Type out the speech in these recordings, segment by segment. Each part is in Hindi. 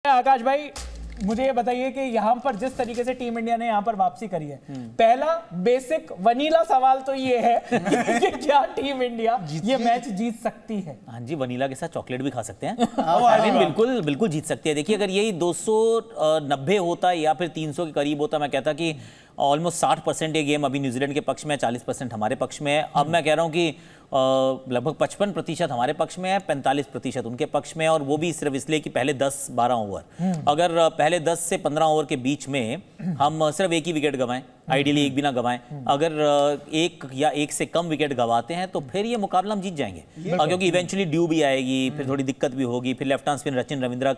आकाश भाई, मुझे ये बताइए कि यहाँ पर जिस तरीके से टीम इंडिया ने यहाँ पर वापसी करी है, पहला बेसिक वनीला सवाल तो ये है कि क्या टीम इंडिया ये मैच जीत सकती है? हाँ जी, वनीला के साथ चॉकलेट भी खा सकते हैं। बिल्कुल बिल्कुल जीत सकती है। देखिए, अगर यही 290 होता या फिर 300 के करीब होता, मैं कहता कि ऑलमोस्ट 60% ये गेम अभी न्यूजीलैंड के पक्ष में है, 40% हमारे पक्ष में है। अब मैं कह रहा हूँ कि लगभग 55% हमारे पक्ष में है, 45% उनके पक्ष में है, और वो भी सिर्फ इसलिए कि पहले 10-12 ओवर, अगर पहले 10 से 15 ओवर के बीच में हम सिर्फ एक ही विकेट गंवाएं, आइडियली एक भी ना गंवाएं, अगर एक या एक से कम विकेट गंवाते हैं तो फिर ये मुकाबला हम जीत जाएंगे, क्योंकि इवेंचुअली ड्यू भी आएगी, फिर थोड़ी दिक्कत भी होगी। फिर left hand spin Rachin Ravindra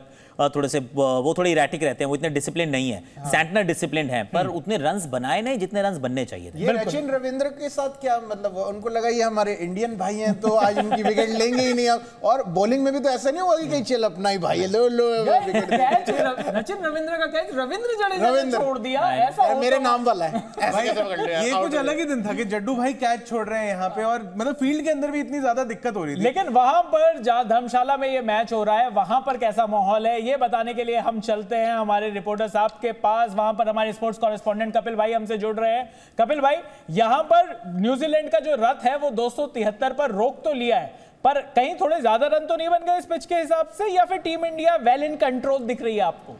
थोड़े से वो थोड़े इरेटिक रहते हैं, वो इतने डिसिप्लिन नहीं है। सैंटनर डिसिप्लिन है, पर उतने रन्स बनाए नहीं जितने रन्स बनने चाहिए थे। ये रचिन रविंद्र के साथ क्या मतलब, उनको लगा ये हमारे इंडियन भाई हैं तो आज उनकी विकेट लेंगे ही नहीं। और बॉलिंग में भी तो ऐसा नहीं होगा कि कहीं चल अपना ही भाई है, लो रचिन रविंद्र का कैच रविंद्र जडेजा ने छोड़ दिया, ऐसा मेरे नाम वाला है। ये कुछ अलग ही दिन था कि जड्डू भाई कैच छोड़ रहे हैं यहाँ पे, और मतलब फील्ड के अंदर भी इतनी ज्यादा दिक्कत हो रही थी। लेकिन वहां पर जहां धर्मशाला में ये मैच हो रहा है, वहां पर कैसा माहौल है ये बताने के लिए हम चलते हैं हमारे रिपोर्टर साहब के पास। वहां पर हमारे स्पोर्ट्स कॉरेस्पॉन्डेंट कपिल भाई हमसे जुड़ रहे हैं। कपिल भाई, यहां पर न्यूजीलैंड का जो रथ है वो 273 पर रोक तो लिया है, पर कहीं थोड़े ज्यादा रन तो नहीं बन गए इस पिच के हिसाब से, या फिर team India well in control दिख रही है आपको?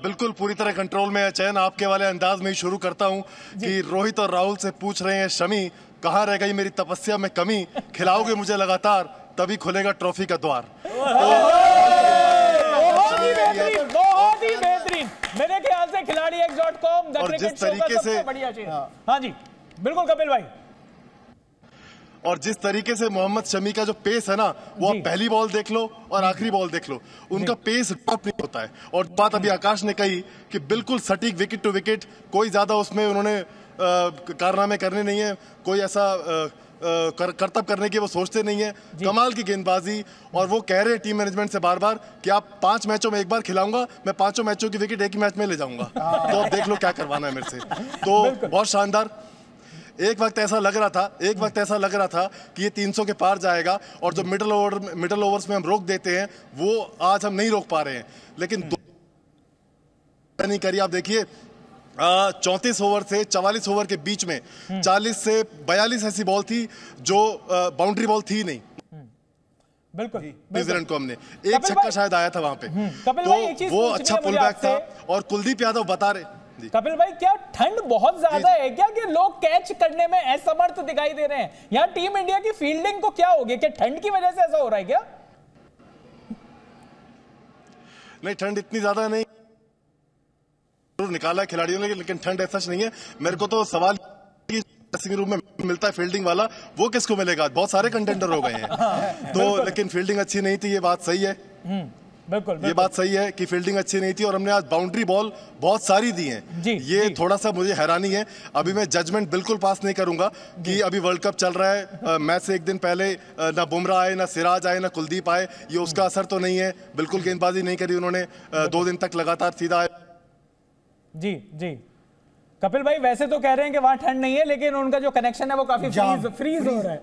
बिल्कुल पूरी तरह कंट्रोल में है। चयन आपके वाले अंदाज में ही शुरू करता हूं कि रोहित और राहुल से पूछ रहे हैं, शमी कहां रह गई मेरी तपस्या में कमी, खिलाओगे मुझे लगातार तभी खुलेगा ट्रॉफी का द्वार। बहुत ही बेहतरीन। मेरे ख्याल से खिलाड़ी.com द क्रिकेट शो का सबसे बढ़िया चीज। हाँ जी बिल्कुल कपिल भाई। और जिस तरीके से मोहम्मद शमी का जो पेस है ना, वो आप पहली बॉल देख लो और आखिरी बॉल देख लो, उनका पेस ड्रॉप नहीं होता है। और बात अभी आकाश ने कही कि बिल्कुल सटीक विकेट टू विकेट, कोई ज्यादा उसमें उन्होंने कारनामे करने नहीं है, कोई ऐसा करतब करने की वो सोचते नहीं है। कमाल की गेंदबाजी, और वो कह रहे हैं टीम मैनेजमेंट से बार बार कि आप 5 मैचों में एक बार खिलाऊंगा, मैं 5 मैचों की विकेट एक ही मैच में ले जाऊंगा, तो अब देख लो क्या करवाना है मेरे से। तो बहुत शानदार। एक वक्त ऐसा लग रहा था कि ये 300 के पार जाएगा, और जो मिडिल ओवर्स में हम रोक देते हैं वो आज हम नहीं रोक पा रहे हैं। लेकिन नहीं करी। आप देखिए 34 ओवर से 44 ओवर के बीच में 40 से 42 ऐसी बॉल थी जो बाउंड्री बॉल थी नहीं। बिल्कुल न्यूजीलैंड को हमने एक छक्का शायद आया था वहां पे, तो वो अच्छा पुल बैक था। और कुलदीप यादव बता रहे, कपिल भाई, क्या ठंड बहुत ज्यादा है क्या कि लोग कैच करने में असमर्थ दिखाई दे रहे हैं? यहाँ टीम इंडिया की फील्डिंग को क्या हो गया? क्या ठंड की वजह से ऐसा हो रहा है क्या? नहीं, ठंड इतनी ज्यादा नहीं निकाला है खिलाड़ियों ने, लेकिन ठंड ऐसा नहीं है। मेरे को तो सवाल ड्रेसिंग रूम में मिलता है फील्डिंग वाला, वो किसको मिलेगा? बहुत सारे कंटेंडर हो गए हैं। तो लेकिन फील्डिंग अच्छी नहीं थी, ये बात सही है। बिल्कुल, ये बात सही है कि फील्डिंग अच्छी नहीं थी, और हमने आज बाउंड्री बॉल बहुत सारी दी हैं। ये थोड़ा सा मुझे हैरानी है। अभी मैं जजमेंट बिल्कुल पास नहीं करूंगा कि अभी वर्ल्ड कप चल रहा है, मैच से एक दिन पहले ना बुमराह आए, ना सिराज आए, ना कुलदीप आए, ये उसका असर तो नहीं है। बिल्कुल गेंदबाजी नहीं करी उन्होंने 2 दिन तक लगातार सीधा। जी कपिल भाई, वैसे तो कह रहे हैं कि वहां ठंड नहीं है, लेकिन उनका जो कनेक्शन है वो काफी फ्रीज हो रहा है।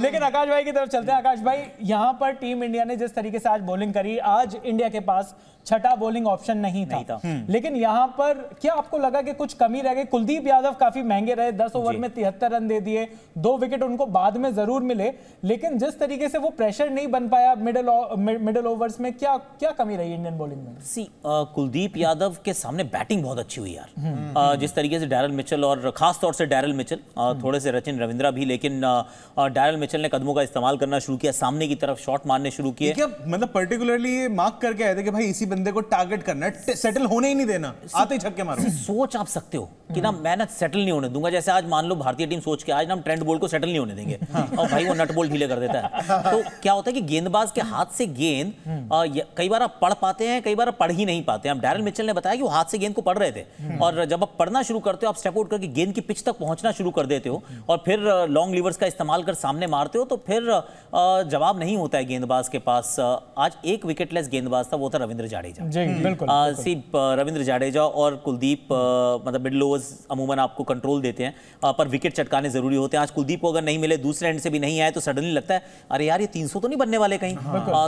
लेकिन आकाश भाई की तरफ चलते हैं। आकाश भाई, यहां पर टीम इंडिया ने जिस तरीके से आज बॉलिंग करी, आज इंडिया के पास छठा बॉलिंग ऑप्शन नहीं था। लेकिन यहां पर क्या आपको लगा कि कुछ कमी रह गई? कुलदीप यादव काफी महंगे रहे, 10 ओवर में 73 रन दे दिए, 2 विकेट उनको बाद में जरूर मिले, लेकिन जिस तरीके से वो प्रेशर नहीं बन पाया मिडिल ओवर्स में, क्या कमी रही इंडियन बॉलिंग में? कुलदीप यादव के सामने बैटिंग बहुत अच्छी हुई यार। जिस तरीके से डैरल मिचेल, और खास तौर से डैरल मिचेल, थोड़े से रचिन रविंद्रा भी, लेकिन डैरल मिचेल ने कदमों का इस्तेमाल करना शुरू किया, सामने की तरफ शॉट मारने शुरू किए। क्या मतलब पर्टिकुलरली ये मार्क करके आए थे कि भाई इसी बंदे को टारगेट करना है, सेटल होने ही नहीं देना, आते ही छक्के मारो। सोच आप सकते हो कि ना मैं ना सेटल नहीं होने दूंगा। जैसे आज मान लो भारतीय टीम सोच के आज ना हम ट्रेंट बोल्ट को सेटल नहीं होने देंगे, और भाई वो नट बोल्ट ढीले कर देता है। तो क्या होता है कि गेंदबाज के हाथ से गेंद कई बार आप पढ़ पाते हैं, कई बार आप पढ़ ही नहीं पाते हैं। अब डैरल मिचेल ने बताया कि वो हाथ से गेंद को पढ़ रहे थे, और जब आप पढ़ना शुरू करते हो आप स्टेप आउट करके गेंद की पिच तक पहुंचना शुरू कर देते हो और फिर लॉन्ग लीवर्स का इस्तेमाल कर सामने मारते हो, तो फिर जवाब नहीं होता है गेंदबाज के पास। आज एक विकेटलेस गेंदबाज था, वो था रविंद्र जाडेजा। जी बिल्कुल। रविंद्र जाडेजा और कुलदीप, मतलब मिडिल ओवर्स अमूमन आपको कंट्रोल देते हैं, पर विकेट चटकाने जरूरी होते हैं। आज कुलदीप को अगर नहीं मिले, दूसरे एंड से भी नहीं आए, तो सडनली लगता है अरे यार ये 300 तो नहीं बनने वाले कहीं।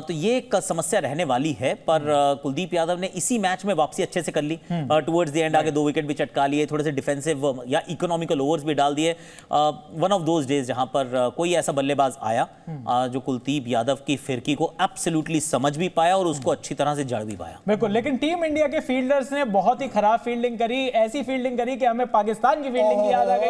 तो ये एक समस्या रहने वाली है, पर कुलदीप यादव ने इसी मैच में वापसी अच्छे से कर ली। टुवर्ड्स द एंड आगे 2 विकेट भी चटका लिए, थोड़े से डिफेंसिव या इकोनॉमिकल ओवर्स भी डाल दिए। वन ऑफ दोज डेज जहां पर कोई ऐसा बल्लेबाज आया जो कुलदीप यादव की फिरकी को एब्सोल्युटली समझ भी पाया और उसको अच्छी तरह से जड़ भी पाया। बिल्कुल, लेकिन टीम इंडिया के फील्डर्स ने बहुत ही खराब फील्डिंग करी, ऐसी फील्डिंग करी कि हमें पाकिस्तान की फील्डिंग की याद आ गई।